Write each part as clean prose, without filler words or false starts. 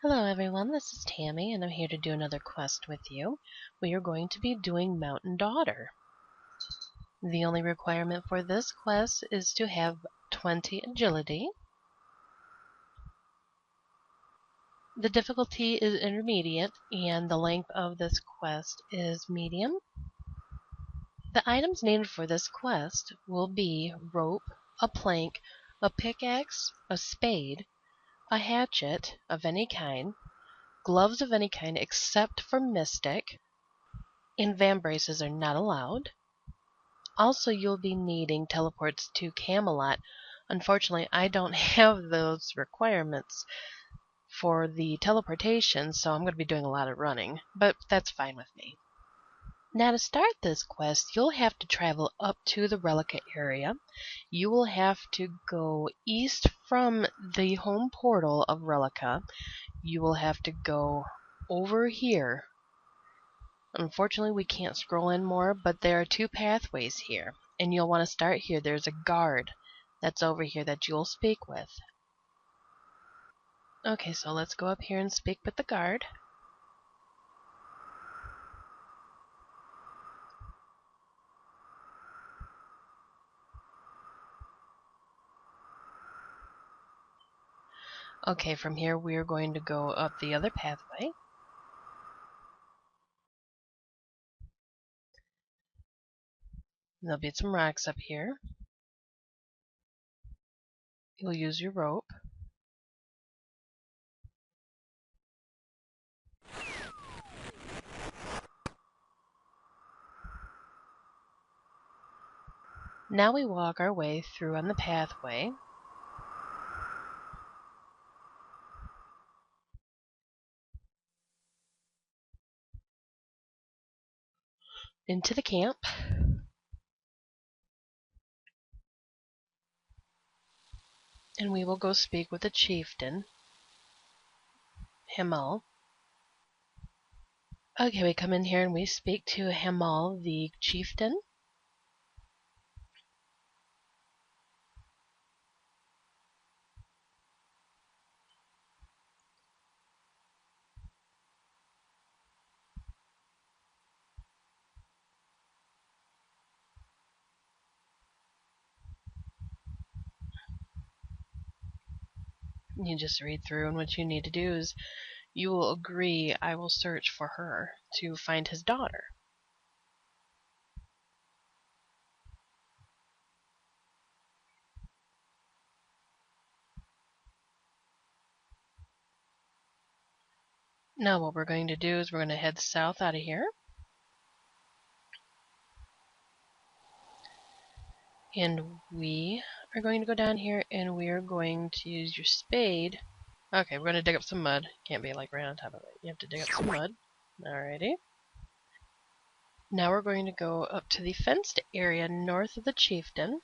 Hello everyone, this is Tammy and I'm here to do another quest with you. We are going to be doing Mountain Daughter. The only requirement for this quest is to have 20 agility. The difficulty is intermediate and the length of this quest is medium. The items named for this quest will be rope, a plank, a pickaxe, a spade, a hatchet of any kind, gloves of any kind except for mystic, and Vambraces are not allowed. Also, you'll be needing teleports to Camelot. Unfortunately, I don't have those requirements for the teleportation, so I'm going to be doing a lot of running, but that's fine with me. Now, to start this quest, you'll have to travel up to the Rellekka area. You will have to go east from the home portal of Rellekka. You will have to go over here. Unfortunately, we can't scroll in more, but there are two pathways here, and you'll want to start here. There's a guard that's over here that you'll speak with. Okay, so let's go up here and speak with the guard. Okay, from here we are going to go up the other pathway. There'll be some rocks up here. You'll use your rope. Now we walk our way through on the pathway. Into the camp. And we will go speak with the chieftain, Himal. Okay, we come in here and we speak to Himal, the chieftain. You just read through, and what you need to do is you will agree I will search for her to find his daughter. Now what we're going to do is we're going to head south out of here. And we are going to go down here and we are going to use your spade. Okay, we're going to dig up some mud. Can't be like right on top of it. You have to dig up some mud. Alrighty. Now we're going to go up to the fenced area north of the chieftain.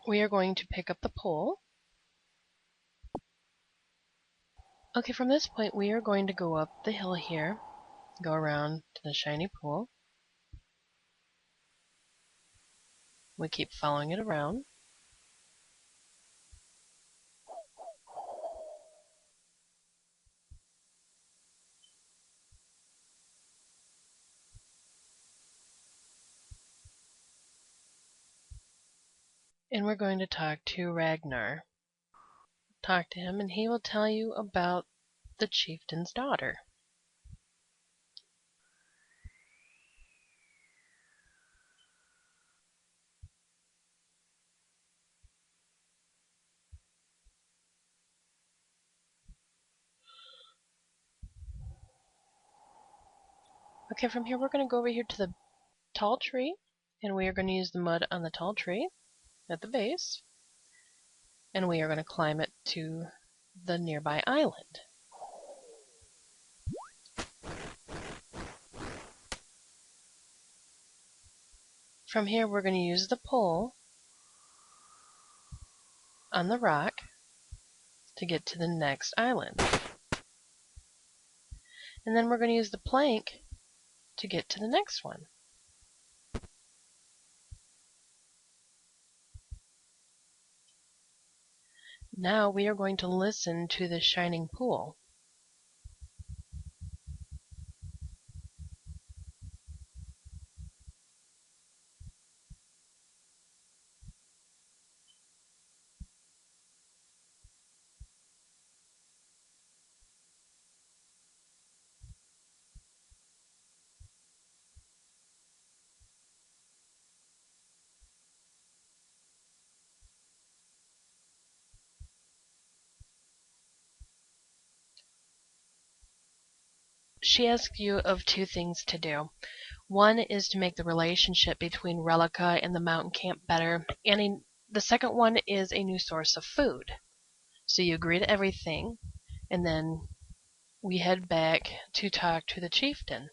We are going to pick up the pole. Okay, from this point we are going to go up the hill here, go around to the shiny pool. We keep following it around. And we're going to talk to Ragnar. Talk to him and he will tell you about the chieftain's daughter. Okay, from here we're going to go over here to the tall tree, and we are going to use the mud on the tall tree at the base, and we are going to climb it to the nearby island. From here we're going to use the pole on the rock to get to the next island. And then we're going to use the plank to get to the next one. Now we are going to listen to the shining pool. She asks you of two things to do. One is to make the relationship between Rellekka and the mountain camp better, and the second one is a new source of food. So you agree to everything, and then we head back to talk to the chieftain.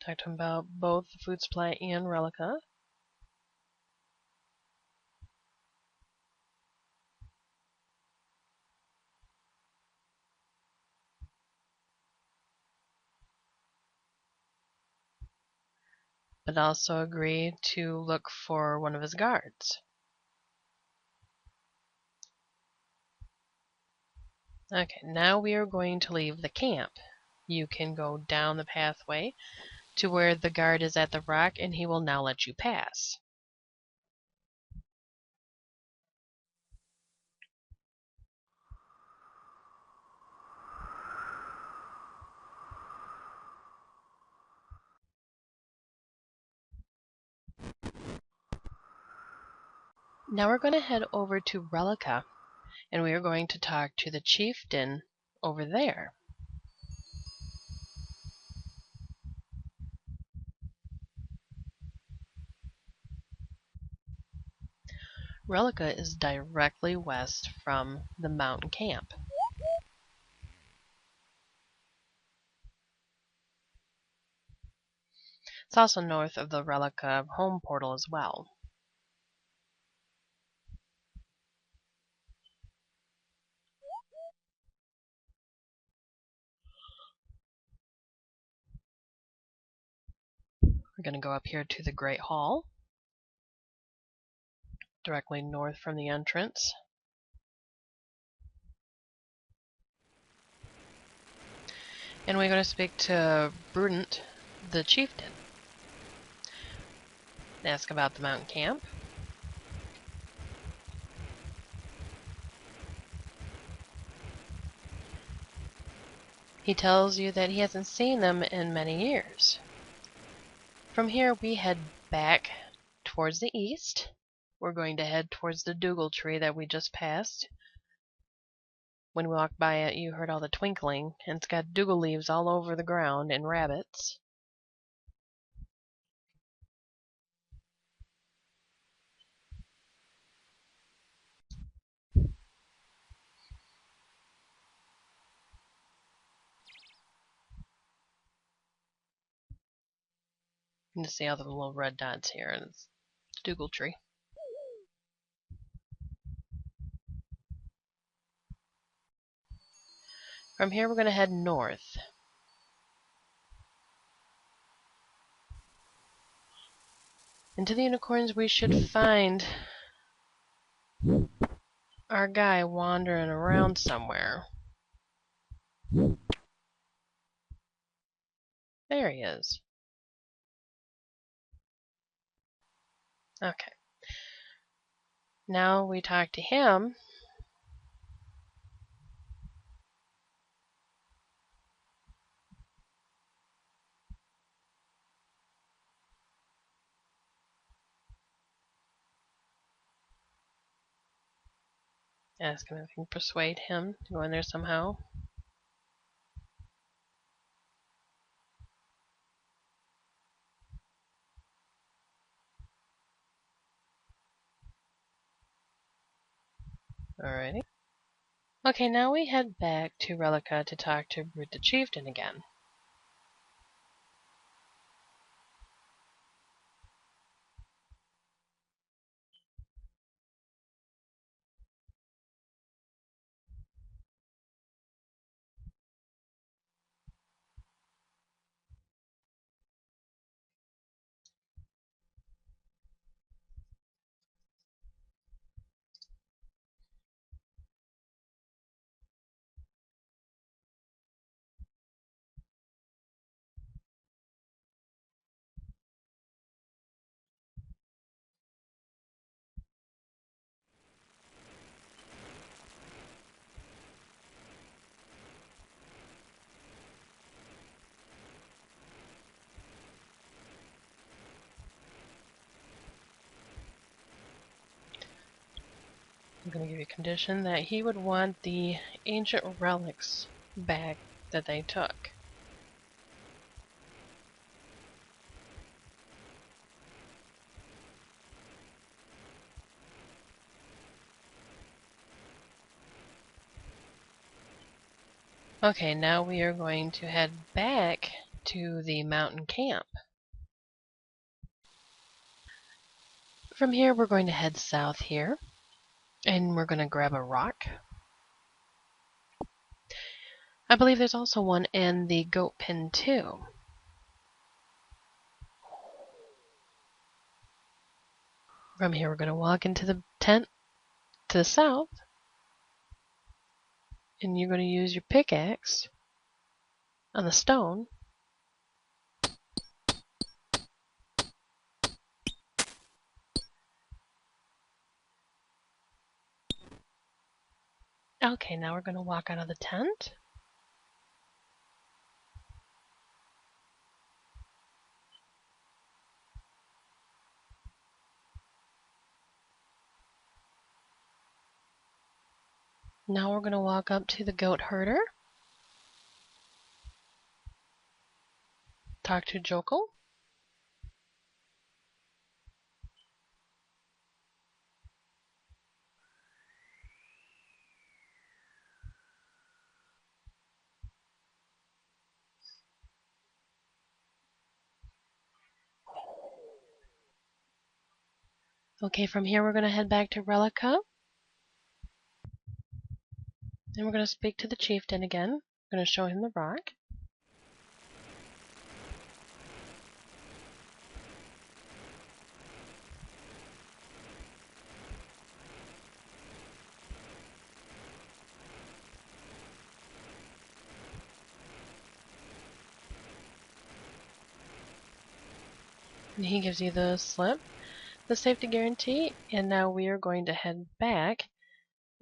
Talk to him about both the food supply and Rellekka. But also agree to look for one of his guards. Okay, now we are going to leave the camp. You can go down the pathway to where the guard is at the rock, and he will now let you pass. Now we're going to head over to Rellekka, and we are going to talk to the chieftain over there. Rellekka is directly west from the mountain camp. It's also north of the Rellekka home portal as well. We're going to go up here to the Great Hall, directly north from the entrance. And we're going to speak to Brudent, the chieftain. Ask about the mountain camp. He tells you that he hasn't seen them in many years. From here we head back towards the east. We're going to head towards the Dougal tree that we just passed. When we walked by it, you heard all the twinkling, and it's got Dougal leaves all over the ground and rabbits. You can see all the little red dots here, and it's the Dougal tree. From here, we're going to head north. Into the unicorns, we should find our guy wandering around somewhere. There he is. Okay. Now we talk to him. Ask him if we can persuade him to go in there somehow. Alrighty. Okay, now we head back to Rellekka to talk to Brute the Chieftain again. I'm going to give you a condition that he would want the ancient relics back that they took. Okay, now we are going to head back to the mountain camp. From here, we're going to head south here, and we're going to grab a rock. I believe there's also one in the goat pen too. From here, we're going to walk into the tent to the south, and you're going to use your pickaxe on the stone. Okay, now we're going to walk out of the tent. Now we're going to walk up to the goat herder. Talk to Joko. Okay, from here we're going to head back to Rellekka. And we're going to speak to the chieftain again. We're going to show him the rock. And he gives you the slip, the safety guarantee, and now we are going to head back,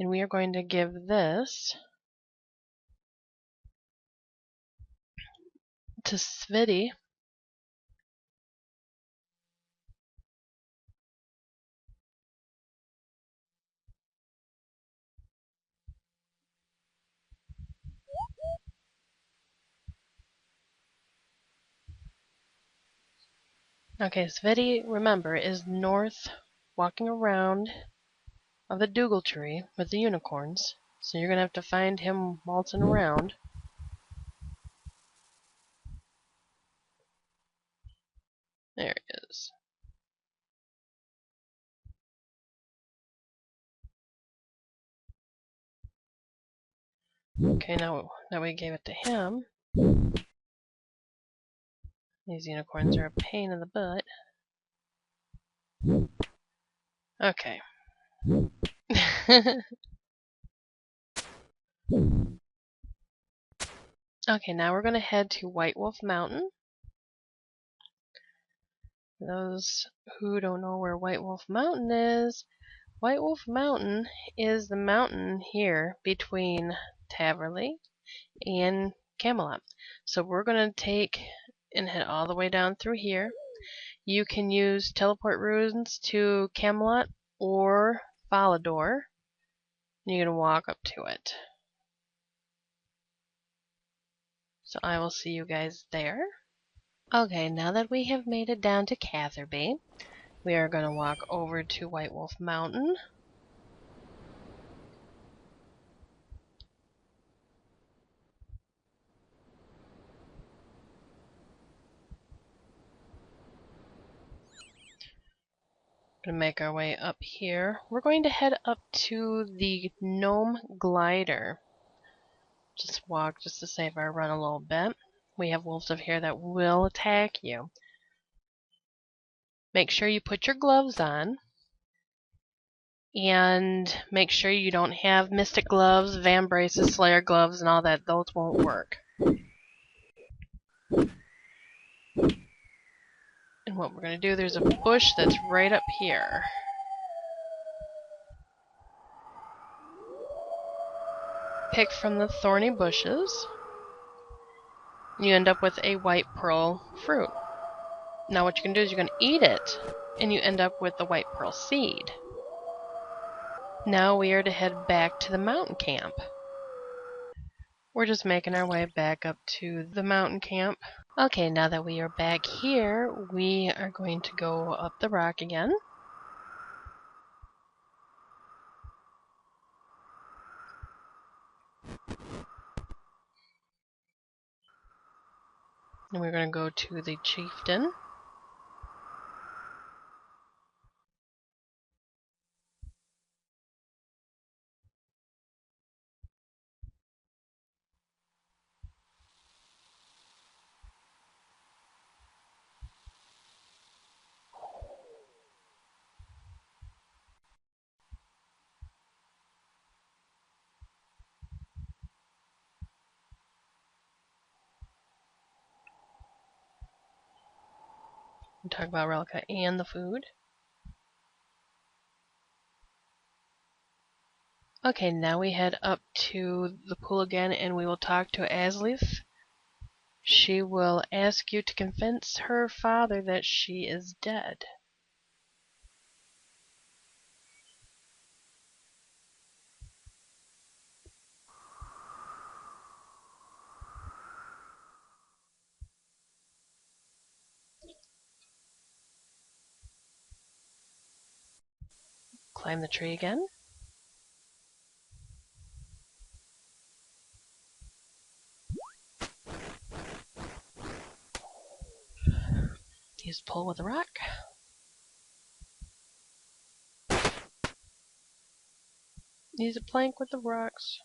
and we are going to give this to Svidi. Okay, Svidi, remember, is north, walking around of the Dougal tree with the unicorns. So you're going to have to find him waltzing around. There he is. Okay, now that we gave it to him, these unicorns are a pain in the butt. Okay. Okay, now we're going to head to White Wolf Mountain. For those who don't know where White Wolf Mountain is the mountain here between Taverley and Camelot. So we're going to take and head all the way down through here. You can use teleport runes to Camelot or Falador. You're going to walk up to it. So I will see you guys there. Okay, now that we have made it down to Catherby, we are going to walk over to White Wolf Mountain. Gonna make our way up here. We're going to head up to the gnome glider. Just walk just to save our run a little bit. We have wolves up here that will attack you. Make sure you put your gloves on. And make sure you don't have mystic gloves, Vambraces, Slayer gloves, and all that. Those won't work. And what we're going to do, there's a bush that's right up here. Pick from the thorny bushes. You end up with a white pearl fruit. Now what you can do is you can eat it, and you end up with the white pearl seed. Now we are to head back to the mountain camp. We're just making our way back up to the mountain camp. Okay, now that we are back here, we are going to go up the rock again. And we're going to go to the chieftain. We'll talk about Rellekka and the food. Okay, now we head up to the pool again and we will talk to Asleaf. She will ask you to convince her father that she is dead. Climb the tree again. Use pull with a rock. Use a plank with the rocks.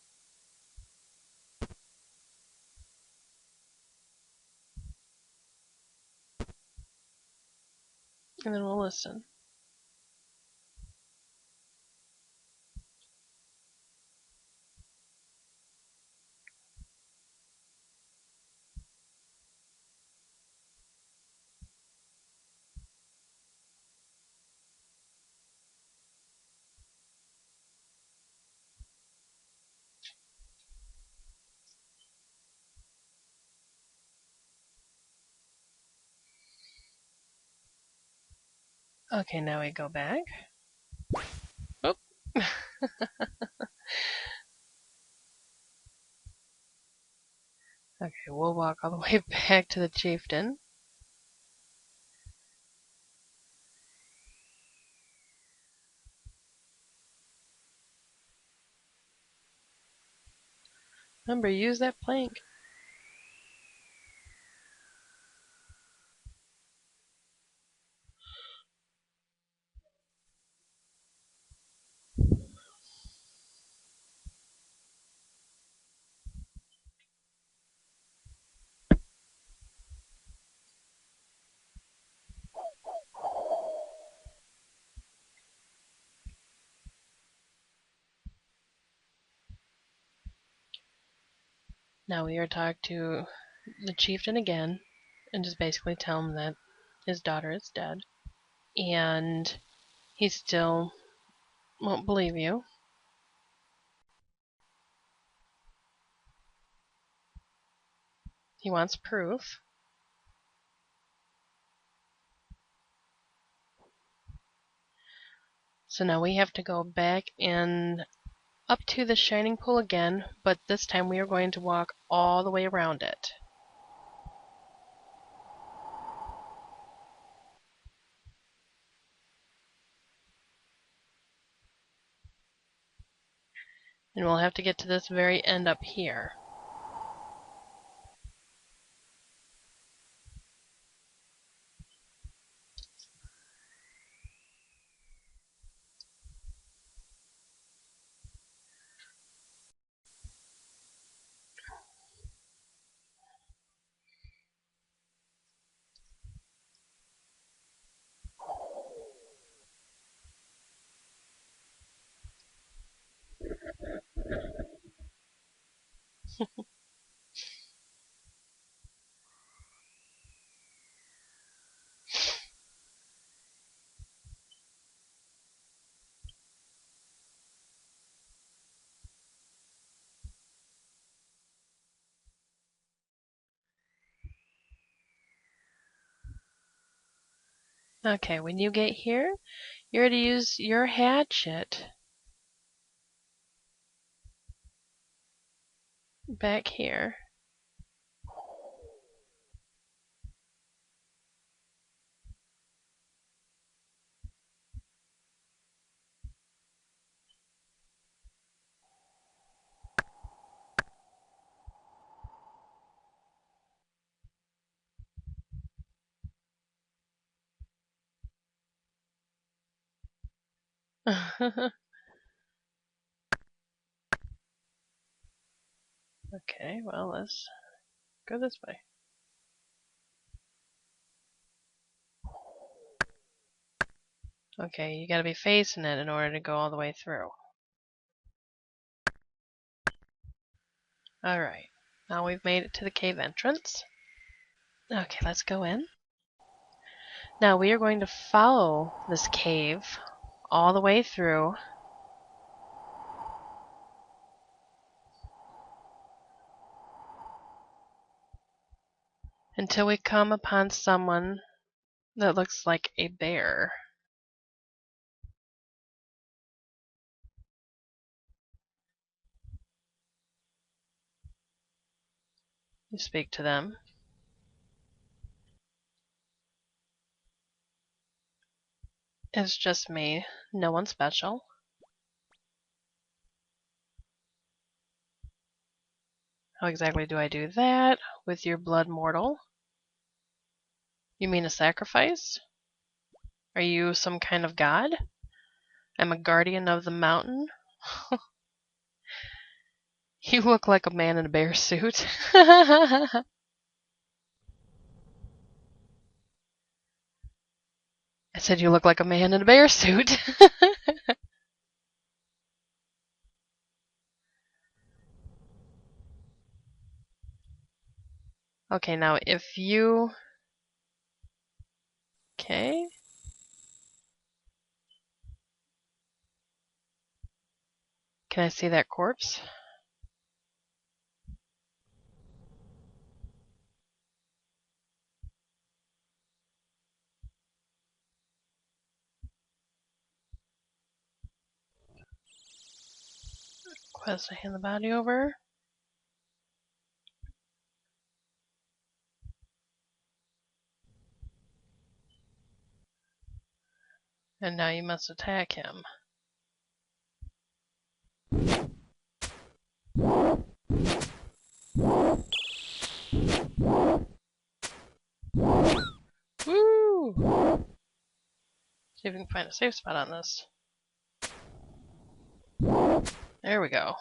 And then we'll listen. Okay, now we go back. Oh. Okay, we'll walk all the way back to the chieftain. Remember, use that plank. Now we are talking to the chieftain again and just basically tell him that his daughter is dead. And he still won't believe you. He wants proof. So now we have to go back and up to the shining pool again, but this time we are going to walk all the way around it. And we'll have to get to this very end up here. Okay, when you get here, you're to use your hatchet back here. Okay, well, let's go this way. Okay, you gotta be facing it in order to go all the way through. Alright, now we've made it to the cave entrance. Okay, let's go in. Now we are going to follow this cave all the way through until we come upon someone that looks like a bear. You speak to them. It's just me, no one special. How exactly do I do that? With your blood mortal? You mean a sacrifice? Are you some kind of god? I'm a guardian of the mountain? You look like a man in a bear suit. I said you look like a man in a bear suit. Okay, now if you... Okay. Can I see that corpse? Quest to hand the body over. And now you must attack him. Woo! See if we can find a safe spot on this. There we go.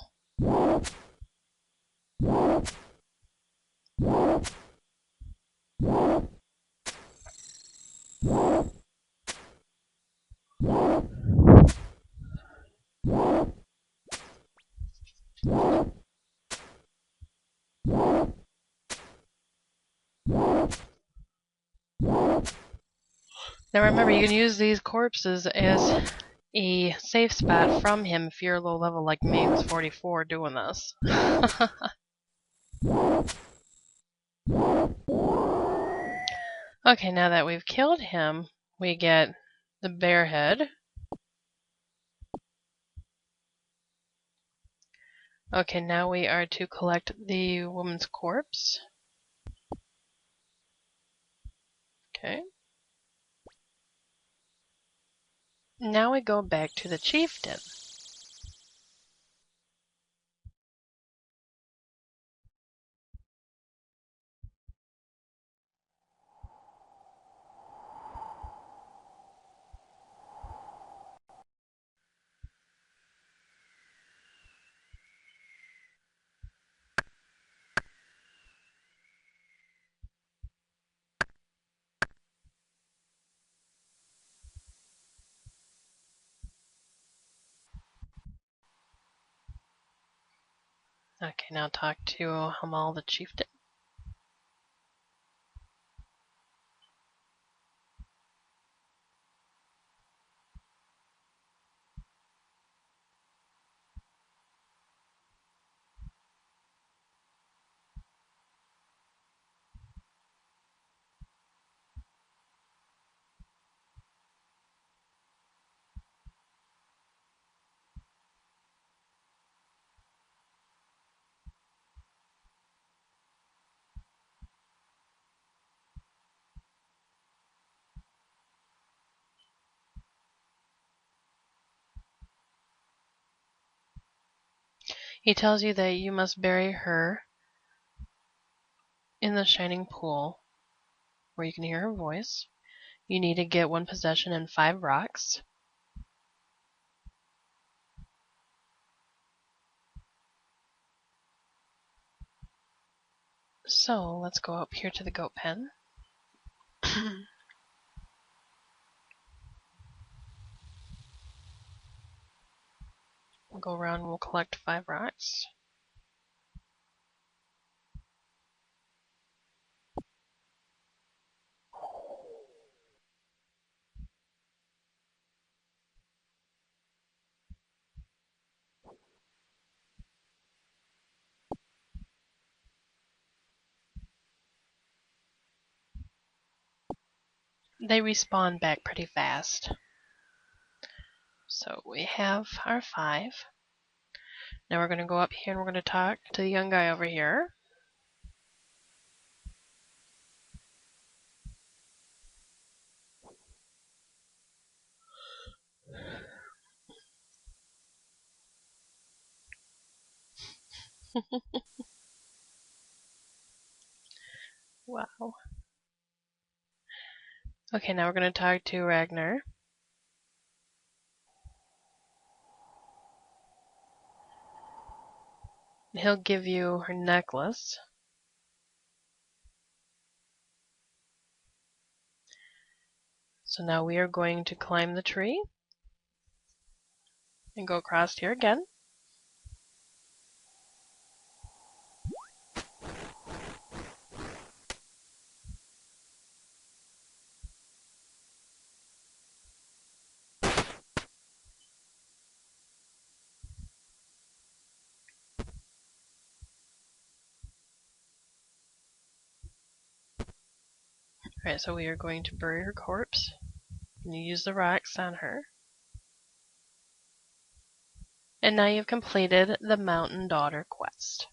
Now remember, you can use these corpses as a safe spot from him if you're low level like me who's 44 doing this. Okay, now that we've killed him, we get the bear head. Okay, now we are to collect the woman's corpse. Okay. Now we go back to the chieftain. Okay, now talk to Hamal the chieftain. He tells you that you must bury her in the shining pool where you can hear her voice. You need to get 1 possession and 5 rocks. So let's go up here to the goat pen. We'll go around and we'll collect 5 rocks. They respawn back pretty fast. So we have our 5. Now we're going to go up here and we're going to talk to the young guy over here. Wow. Okay, now we're going to talk to Ragnar. He'll give you her necklace. So now we are going to climb the tree and go across here again. Alright, so we are going to bury her corpse. And you use the rocks on her. And now you've completed the Mountain Daughter quest.